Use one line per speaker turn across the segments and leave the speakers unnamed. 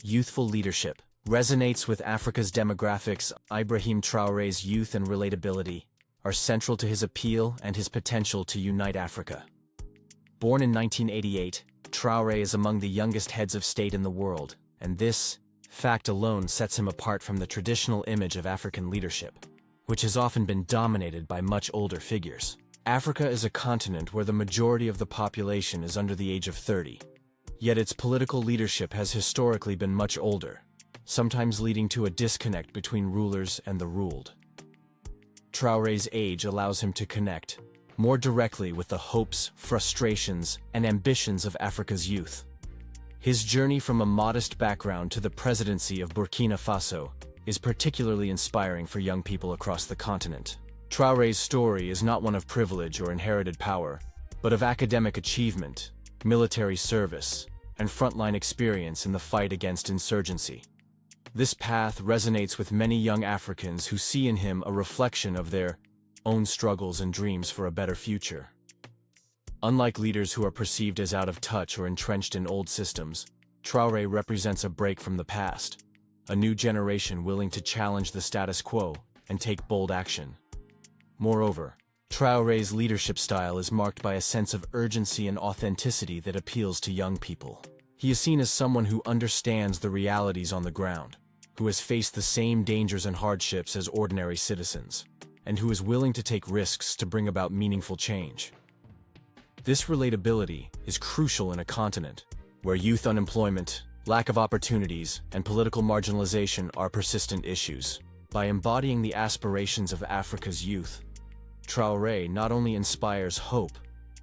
Youthful leadership resonates with Africa's demographics. Ibrahim Traoré's youth and relatability are central to his appeal and his potential to unite Africa. Born in 1988, Traoré is among the youngest heads of state in the world, and this fact alone sets him apart from the traditional image of African leadership, which has often been dominated by much older figures. Africa is a continent where the majority of the population is under the age of 30. Yet its political leadership has historically been much older, sometimes leading to a disconnect between rulers and the ruled. Traoré's age allows him to connect more directly with the hopes, frustrations, and ambitions of Africa's youth. His journey from a modest background to the presidency of Burkina Faso is particularly inspiring for young people across the continent. Traoré's story is not one of privilege or inherited power, but of academic achievement, military service, and frontline experience in the fight against insurgency. This path resonates with many young Africans who see in him a reflection of their own struggles and dreams for a better future. Unlike leaders who are perceived as out of touch or entrenched in old systems, Traoré represents a break from the past, a new generation willing to challenge the status quo and take bold action. Moreover, Traoré's leadership style is marked by a sense of urgency and authenticity that appeals to young people. He is seen as someone who understands the realities on the ground, who has faced the same dangers and hardships as ordinary citizens, and who is willing to take risks to bring about meaningful change. This relatability is crucial in a continent where youth unemployment, lack of opportunities, and political marginalization are persistent issues. By embodying the aspirations of Africa's youth, Traoré not only inspires hope,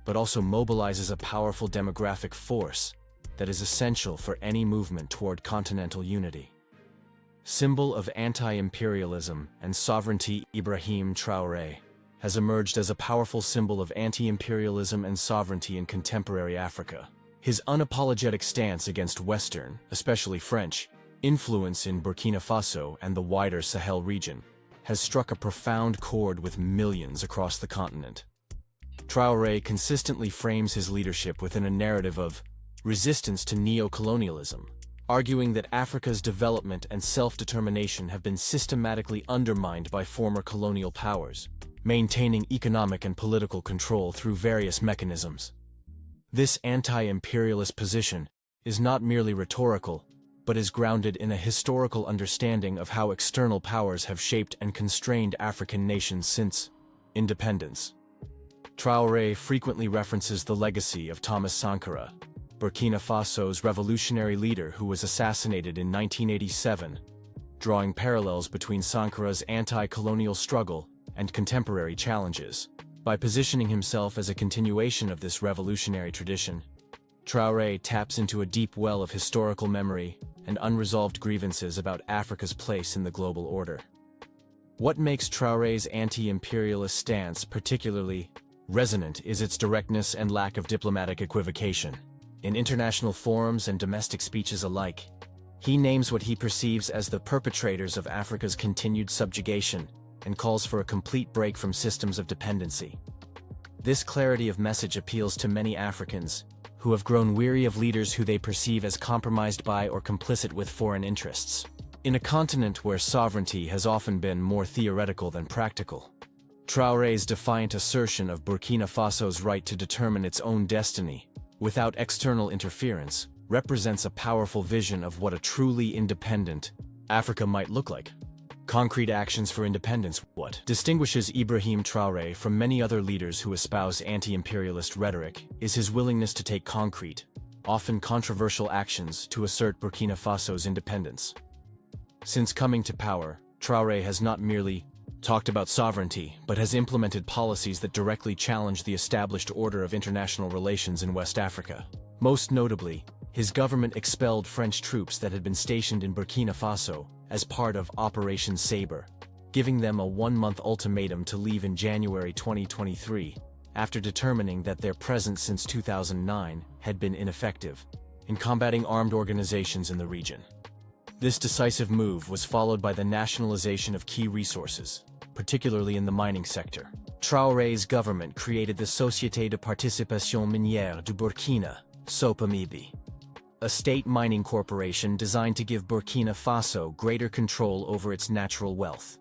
but also mobilizes a powerful demographic force that is essential for any movement toward continental unity. Symbol of anti-imperialism and sovereignty, Ibrahim Traoré has emerged as a powerful symbol of anti-imperialism and sovereignty in contemporary Africa. His unapologetic stance against Western, especially French, influence in Burkina Faso and the wider Sahel region has struck a profound chord with millions across the continent. Traoré consistently frames his leadership within a narrative of resistance to neo-colonialism, arguing that Africa's development and self-determination have been systematically undermined by former colonial powers, maintaining economic and political control through various mechanisms. This anti-imperialist position is not merely rhetorical, but is grounded in a historical understanding of how external powers have shaped and constrained African nations since independence. Traoré frequently references the legacy of Thomas Sankara, Burkina Faso's revolutionary leader who was assassinated in 1987, drawing parallels between Sankara's anti-colonial struggle and contemporary challenges. By positioning himself as a continuation of this revolutionary tradition, Traoré taps into a deep well of historical memory and unresolved grievances about Africa's place in the global order. What makes Traoré's anti-imperialist stance particularly resonant is its directness and lack of diplomatic equivocation. In international forums and domestic speeches alike, he names what he perceives as the perpetrators of Africa's continued subjugation and calls for a complete break from systems of dependency. This clarity of message appeals to many Africans who have grown weary of leaders who they perceive as compromised by or complicit with foreign interests. In a continent where sovereignty has often been more theoretical than practical, Traoré's defiant assertion of Burkina Faso's right to determine its own destiny without external interference represents a powerful vision of what a truly independent Africa might look like. Concrete actions for independence. What distinguishes Ibrahim Traoré from many other leaders who espouse anti-imperialist rhetoric is his willingness to take concrete, often controversial actions to assert Burkina Faso's independence. Since coming to power, Traoré has not merely talked about sovereignty, but has implemented policies that directly challenge the established order of international relations in West Africa. Most notably, his government expelled French troops that had been stationed in Burkina Faso as part of Operation Sabre, giving them a one-month ultimatum to leave in January 2023, after determining that their presence since 2009 had been ineffective in combating armed organizations in the region. This decisive move was followed by the nationalization of key resources, particularly in the mining sector. Traoré's government created the Société de Participation Minière du Burkina, SOPAMIB, a state mining corporation designed to give Burkina Faso greater control over its natural wealth.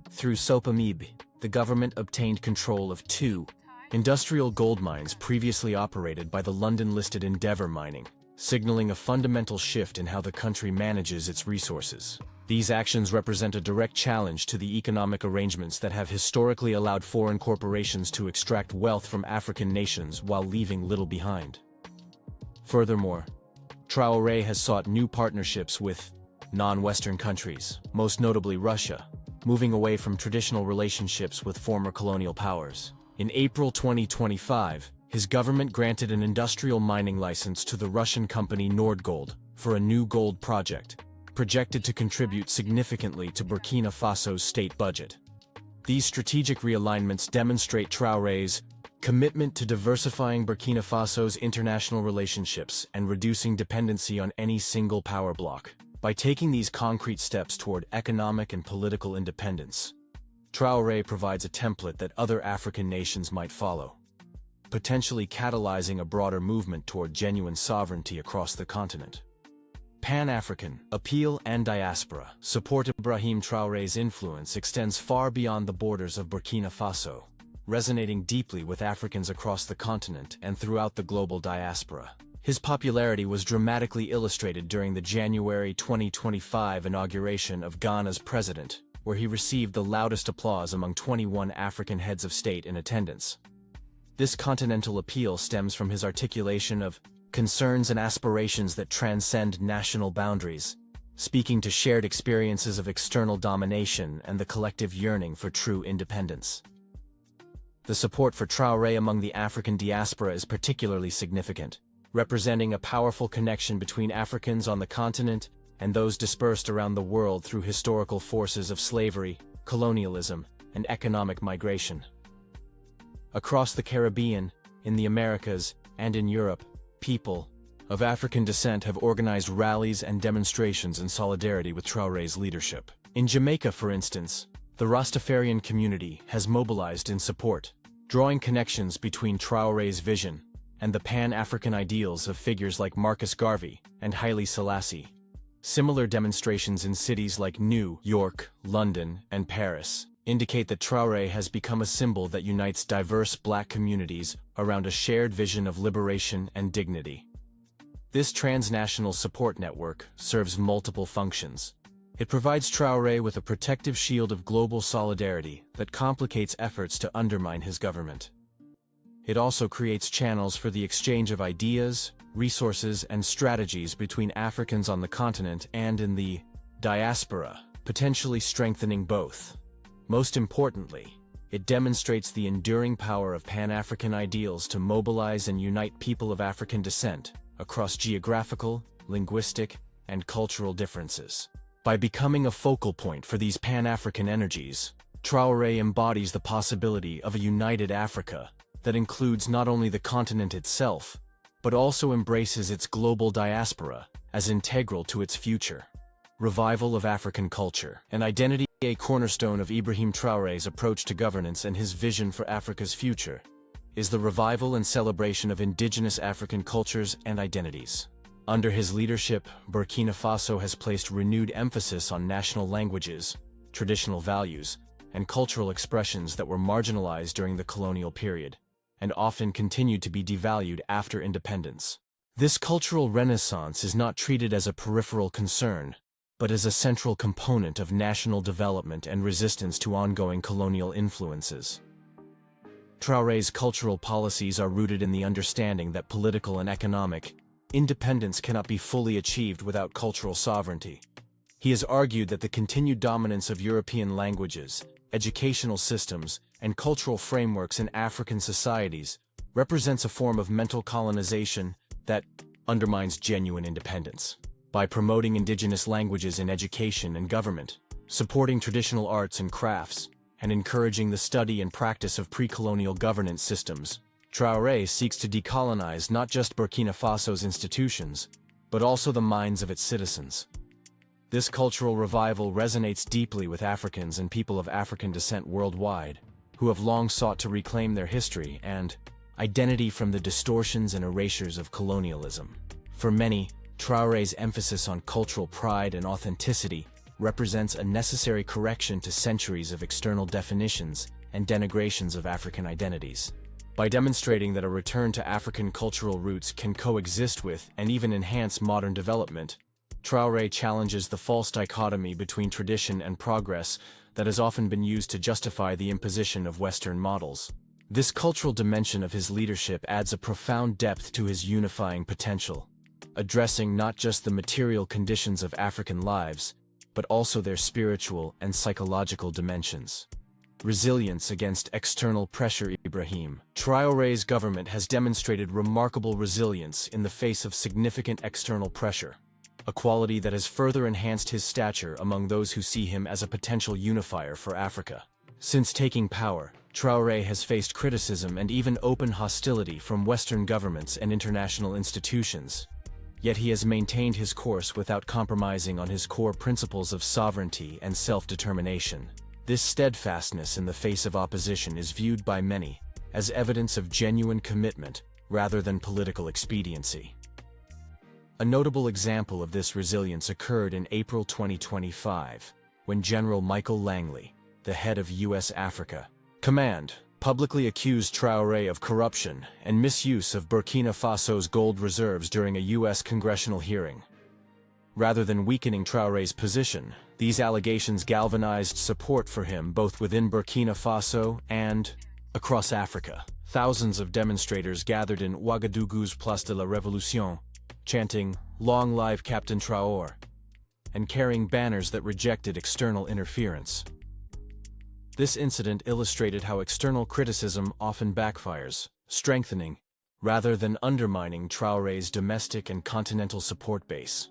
Through SOPAMIB, the government obtained control of two industrial gold mines previously operated by the London-listed Endeavour Mining, signaling a fundamental shift in how the country manages its resources. These actions represent a direct challenge to the economic arrangements that have historically allowed foreign corporations to extract wealth from African nations while leaving little behind. Furthermore, Traoré has sought new partnerships with non-Western countries, most notably Russia, moving away from traditional relationships with former colonial powers. In April 2025, his government granted an industrial mining license to the Russian company Nordgold for a new gold project, projected to contribute significantly to Burkina Faso's state budget. These strategic realignments demonstrate Traoré's commitment to diversifying Burkina Faso's international relationships and reducing dependency on any single power bloc. By taking these concrete steps toward economic and political independence, Traoré provides a template that other African nations might follow, potentially catalyzing a broader movement toward genuine sovereignty across the continent. Pan-African appeal and diaspora support. Ibrahim Traoré's influence extends far beyond the borders of Burkina Faso, resonating deeply with Africans across the continent and throughout the global diaspora. His popularity was dramatically illustrated during the January 2025 inauguration of Ghana's president, where he received the loudest applause among 21 African heads of state in attendance. This continental appeal stems from his articulation of concerns and aspirations that transcend national boundaries, speaking to shared experiences of external domination and the collective yearning for true independence. The support for Traoré among the African diaspora is particularly significant, representing a powerful connection between Africans on the continent and those dispersed around the world through historical forces of slavery, colonialism, and economic migration. Across the Caribbean, in the Americas, and in Europe, people of African descent have organized rallies and demonstrations in solidarity with Traoré's leadership. In Jamaica, for instance, the Rastafarian community has mobilized in support, drawing connections between Traoré's vision and the Pan-African ideals of figures like Marcus Garvey and Haile Selassie. Similar demonstrations in cities like New York, London, and Paris indicate that Traoré has become a symbol that unites diverse Black communities around a shared vision of liberation and dignity. This transnational support network serves multiple functions. It provides Traoré with a protective shield of global solidarity that complicates efforts to undermine his government. It also creates channels for the exchange of ideas, resources, and strategies between Africans on the continent and in the diaspora, potentially strengthening both. Most importantly, it demonstrates the enduring power of Pan-African ideals to mobilize and unite people of African descent across geographical, linguistic, and cultural differences. By becoming a focal point for these Pan-African energies, Traoré embodies the possibility of a united Africa that includes not only the continent itself, but also embraces its global diaspora as integral to its future. Revival of African culture and identity, a cornerstone of Ibrahim Traoré's approach to governance and his vision for Africa's future, is the revival and celebration of indigenous African cultures and identities. Under his leadership, Burkina Faso has placed renewed emphasis on national languages, traditional values, and cultural expressions that were marginalized during the colonial period, and often continued to be devalued after independence. This cultural renaissance is not treated as a peripheral concern, but as a central component of national development and resistance to ongoing colonial influences. Traoré's cultural policies are rooted in the understanding that political and economic independence cannot be fully achieved without cultural sovereignty. He has argued that the continued dominance of European languages, educational systems, and cultural frameworks in African societies represents a form of mental colonization that undermines genuine independence. By promoting indigenous languages in education and government, supporting traditional arts and crafts, and encouraging the study and practice of pre-colonial governance systems, Traoré seeks to decolonize not just Burkina Faso's institutions, but also the minds of its citizens. This cultural revival resonates deeply with Africans and people of African descent worldwide, who have long sought to reclaim their history and identity from the distortions and erasures of colonialism. For many, Traoré's emphasis on cultural pride and authenticity represents a necessary correction to centuries of external definitions and denigrations of African identities. By demonstrating that a return to African cultural roots can coexist with and even enhance modern development, Traoré challenges the false dichotomy between tradition and progress that has often been used to justify the imposition of Western models. This cultural dimension of his leadership adds a profound depth to his unifying potential, addressing not just the material conditions of African lives, but also their spiritual and psychological dimensions. Resilience against external pressure. IBRAHIM Traoré's government has demonstrated remarkable resilience in the face of significant external pressure, a quality that has further enhanced his stature among those who see him as a potential unifier for Africa. Since taking power, Traoré has faced criticism and even open hostility from Western governments and international institutions. Yet he has maintained his course without compromising on his core principles of sovereignty and self-determination. This steadfastness in the face of opposition is viewed by many as evidence of genuine commitment rather than political expediency. A notable example of this resilience occurred in April 2025, when General Michael Langley, the head of U.S. Africa Command, publicly accused Traoré of corruption and misuse of Burkina Faso's gold reserves during a U.S. congressional hearing. Rather than weakening Traoré's position, these allegations galvanized support for him both within Burkina Faso and across Africa. Thousands of demonstrators gathered in Ouagadougou's Place de la Révolution, chanting, "Long live Captain Traoré," and carrying banners that rejected external interference. This incident illustrated how external criticism often backfires, strengthening, rather than undermining Traoré's domestic and continental support base.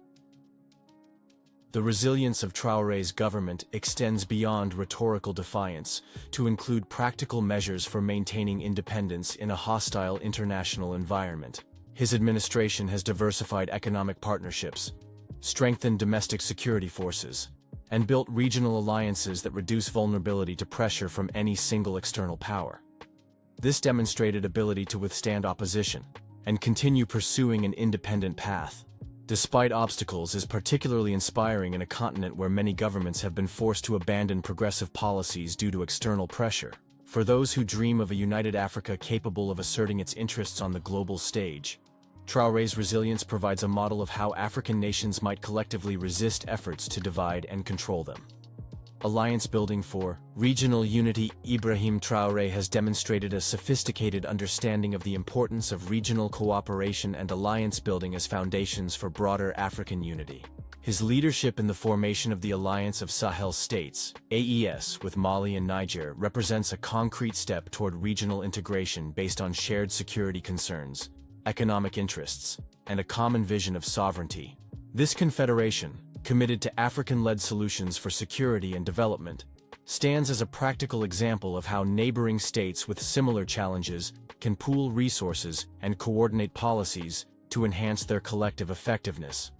The resilience of Traoré's government extends beyond rhetorical defiance to include practical measures for maintaining independence in a hostile international environment. His administration has diversified economic partnerships, strengthened domestic security forces, and built regional alliances that reduce vulnerability to pressure from any single external power. This demonstrated ability to withstand opposition and continue pursuing an independent path, despite obstacles, is particularly inspiring in a continent where many governments have been forced to abandon progressive policies due to external pressure. For those who dream of a united Africa capable of asserting its interests on the global stage, Traoré's resilience provides a model of how African nations might collectively resist efforts to divide and control them. Alliance building for regional unity. Ibrahim Traoré has demonstrated a sophisticated understanding of the importance of regional cooperation and alliance building as foundations for broader African unity. His leadership in the formation of the Alliance of Sahel States, AES, with Mali and Niger represents a concrete step toward regional integration based on shared security concerns, economic interests, and a common vision of sovereignty. This confederation, committed to African-led solutions for security and development, stands as a practical example of how neighboring states with similar challenges can pool resources and coordinate policies to enhance their collective effectiveness.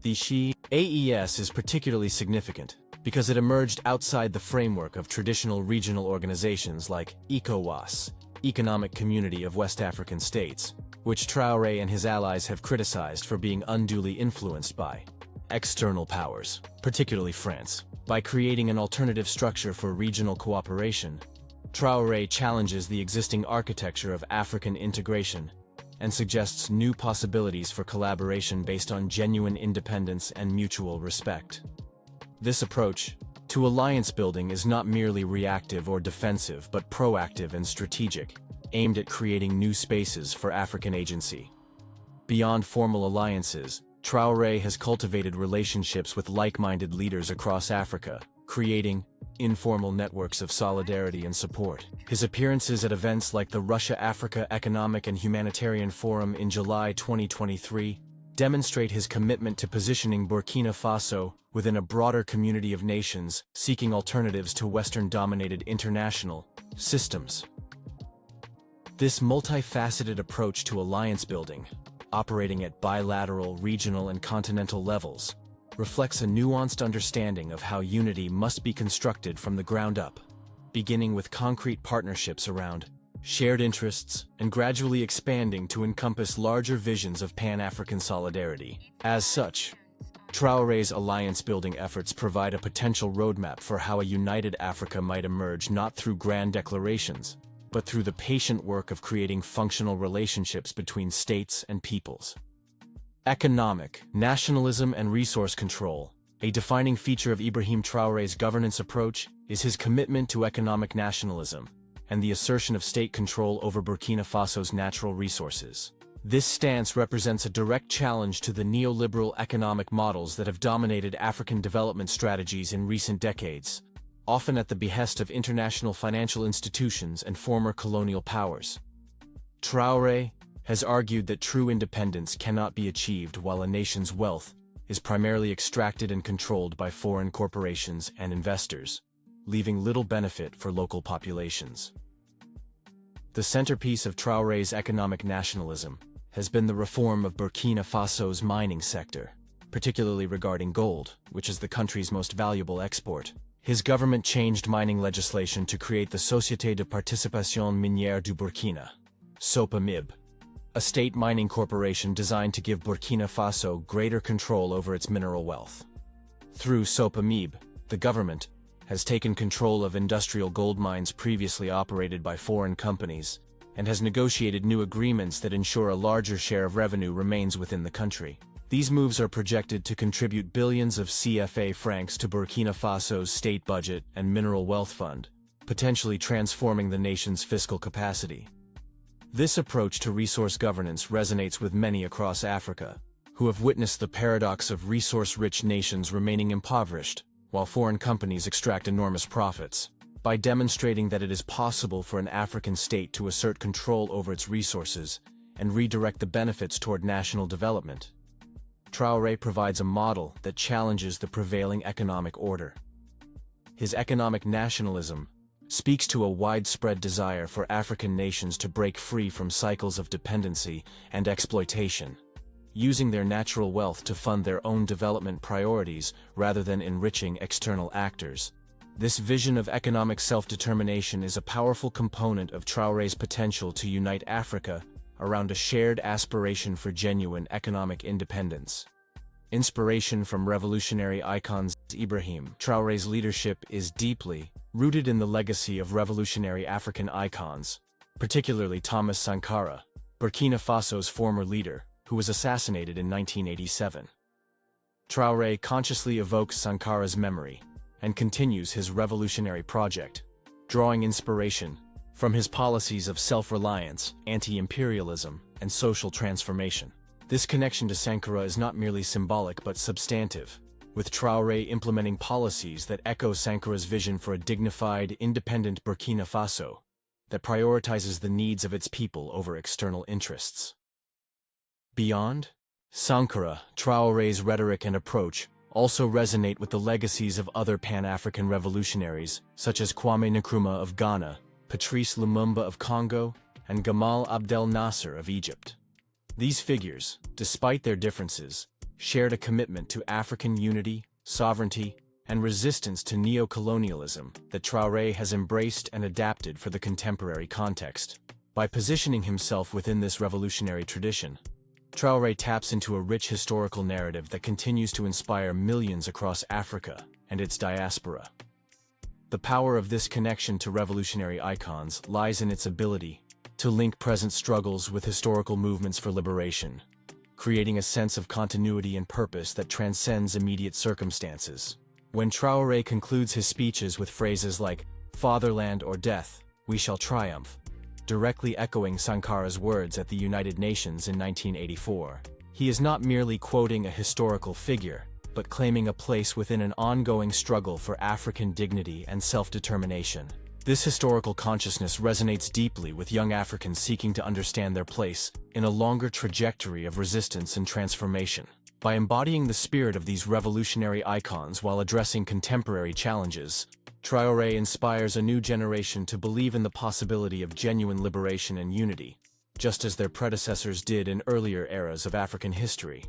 The AES is particularly significant because it emerged outside the framework of traditional regional organizations like ECOWAS, Economic Community of West African States, which Traoré and his allies have criticized for being unduly influenced by external powers, particularly France. By creating an alternative structure for regional cooperation, Traoré challenges the existing architecture of African integration and suggests new possibilities for collaboration based on genuine independence and mutual respect. This approach to alliance building is not merely reactive or defensive but proactive and strategic, aimed at creating new spaces for African agency. Beyond formal alliances, Traoré has cultivated relationships with like-minded leaders across Africa, creating informal networks of solidarity and support. His appearances at events like the Russia-Africa Economic and Humanitarian Forum in July 2023 demonstrate his commitment to positioning Burkina Faso within a broader community of nations seeking alternatives to Western-dominated international systems. This multifaceted approach to alliance building, operating at bilateral, regional, and continental levels, reflects a nuanced understanding of how unity must be constructed from the ground up, beginning with concrete partnerships around shared interests and gradually expanding to encompass larger visions of Pan-African solidarity. As such, Traoré's alliance-building efforts provide a potential roadmap for how a united Africa might emerge not through grand declarations, but through the patient work of creating functional relationships between states and peoples. Economic nationalism and resource control. A defining feature of Ibrahim Traoré's governance approach is his commitment to economic nationalism and the assertion of state control over Burkina Faso's natural resources. This stance represents a direct challenge to the neoliberal economic models that have dominated African development strategies in recent decades, often at the behest of international financial institutions and former colonial powers. Traoré has argued that true independence cannot be achieved while a nation's wealth is primarily extracted and controlled by foreign corporations and investors, leaving little benefit for local populations. The centerpiece of Traoré's economic nationalism has been the reform of Burkina Faso's mining sector, particularly regarding gold, which is the country's most valuable export. His government changed mining legislation to create the Société de Participation Minière du Burkina, SOPAMIB, a state mining corporation designed to give Burkina Faso greater control over its mineral wealth. Through SOPAMIB, the government has taken control of industrial gold mines previously operated by foreign companies and has negotiated new agreements that ensure a larger share of revenue remains within the country. These moves are projected to contribute billions of CFA francs to Burkina Faso's state budget and mineral wealth fund, potentially transforming the nation's fiscal capacity. This approach to resource governance resonates with many across Africa, who have witnessed the paradox of resource-rich nations remaining impoverished, while foreign companies extract enormous profits. By demonstrating that it is possible for an African state to assert control over its resources and redirect the benefits toward national development, Traoré provides a model that challenges the prevailing economic order. His economic nationalism speaks to a widespread desire for African nations to break free from cycles of dependency and exploitation, using their natural wealth to fund their own development priorities rather than enriching external actors. This vision of economic self-determination is a powerful component of Traoré's potential to unite Africa around a shared aspiration for genuine economic independence. Inspiration from revolutionary icons. Ibrahim Traoré's leadership is deeply rooted in the legacy of revolutionary African icons, particularly Thomas Sankara, Burkina Faso's former leader, who was assassinated in 1987. Traoré consciously evokes Sankara's memory and continues his revolutionary project, drawing inspiration from his policies of self-reliance, anti-imperialism, and social transformation. This connection to Sankara is not merely symbolic but substantive, with Traoré implementing policies that echo Sankara's vision for a dignified, independent Burkina Faso that prioritizes the needs of its people over external interests. Beyond Sankara, Traoré's rhetoric and approach also resonate with the legacies of other Pan-African revolutionaries, such as Kwame Nkrumah of Ghana, Patrice Lumumba of Congo, and Gamal Abdel Nasser of Egypt. These figures, despite their differences, shared a commitment to African unity, sovereignty, and resistance to neo-colonialism that Traoré has embraced and adapted for the contemporary context. By positioning himself within this revolutionary tradition, Traoré taps into a rich historical narrative that continues to inspire millions across Africa and its diaspora. The power of this connection to revolutionary icons lies in its ability to link present struggles with historical movements for liberation, creating a sense of continuity and purpose that transcends immediate circumstances. When Traoré concludes his speeches with phrases like, "Fatherland or death, we shall triumph," directly echoing Sankara's words at the United Nations in 1984, he is not merely quoting a historical figure, but claiming a place within an ongoing struggle for African dignity and self-determination. This historical consciousness resonates deeply with young Africans seeking to understand their place in a longer trajectory of resistance and transformation. By embodying the spirit of these revolutionary icons while addressing contemporary challenges, Traoré inspires a new generation to believe in the possibility of genuine liberation and unity, just as their predecessors did in earlier eras of African history.